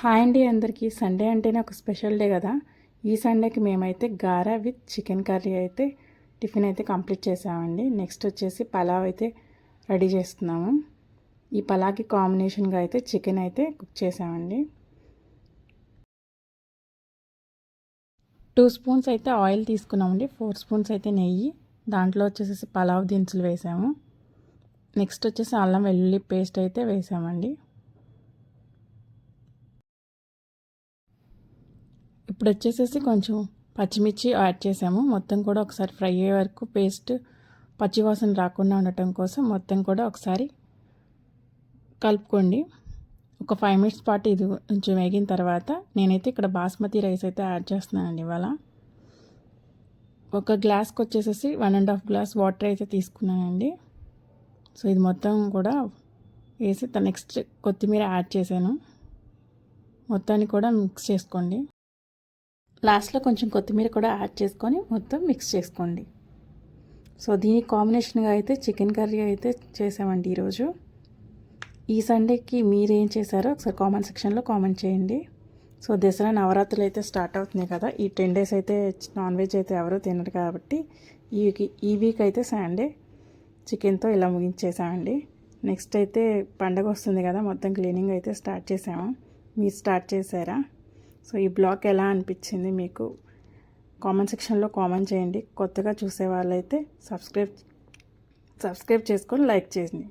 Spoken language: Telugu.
హాయ్ అండి అందరికీ. సండే అంటేనే ఒక స్పెషల్ డే కదా. ఈ సండేకి మేమైతే గారా విత్ చికెన్ కర్రీ అయితే టిఫిన్ అయితే కంప్లీట్ చేసామండి. నెక్స్ట్ వచ్చేసి పలావ్ అయితే రెడీ చేస్తున్నాము. ఈ పలావ్కి కాంబినేషన్గా అయితే చికెన్ అయితే కుక్ చేసామండి. 2 స్పూన్స్ అయితే ఆయిల్ తీసుకున్నామండి. 4 స్పూన్స్ అయితే నెయ్యి, దాంట్లో వచ్చేసి పలావ్ దినుసులు వేసాము. నెక్స్ట్ వచ్చేసి అల్లం వెల్లుల్లి పేస్ట్ అయితే వేసామండి. ఇప్పుడు వచ్చేసేసి కొంచెం పచ్చిమిర్చి యాడ్ చేసాము. మొత్తం కూడా ఒకసారి ఫ్రై అయ్యే వరకు పేస్ట్ పచ్చివాసన రాకుండా ఉండటం కోసం మొత్తం కూడా ఒకసారి కలుపుకోండి. ఒక 5 మినిట్స్ పాటు ఇది కొంచెం వేగిన తర్వాత నేనైతే ఇక్కడ బాస్మతి రైస్ అయితే యాడ్ చేస్తున్నానండి. ఇవాళ ఒక గ్లాస్కి వచ్చేసేసి 1.5 గ్లాస్ వాటర్ అయితే తీసుకున్నానండి. సో ఇది మొత్తం కూడా వేసి నెక్స్ట్ కొత్తిమీర యాడ్ చేశాను. మొత్తాన్ని కూడా మిక్స్ చేసుకోండి. లాస్ట్లో కొంచెం కొత్తిమీర కూడా యాడ్ చేసుకొని మొత్తం మిక్స్ చేసుకోండి. సో దీనికి కాంబినేషన్గా అయితే చికెన్ కర్రీ అయితే చేసామండి ఈరోజు. ఈ సండేకి మీరేం చేశారో ఒకసారి కామెంట్ సెక్షన్లో కామెంట్ చేయండి. సో దసరా నవరాత్రులు అయితే స్టార్ట్ అవుతున్నాయి కదా. ఈ 10 డేస్ అయితే నాన్ వెజ్ అయితే ఎవరూ తినరు కాబట్టి ఈ వీక్ అయితే సండే చికెన్తో ఇలా ముగించేసామండి. నెక్స్ట్ అయితే పండగ వస్తుంది కదా, మొత్తం క్లీనింగ్ అయితే స్టార్ట్ చేసాము. మీరు స్టార్ట్ చేశారా? సో ఈ బ్లాగ్ ఎలా అనిపించింది మీకు కామెంట్ సెక్షన్లో కామెంట్ చేయండి. కొత్తగా చూసే వాళ్ళైతే సబ్స్క్రైబ్ చేసుకొని లైక్ చేయండి.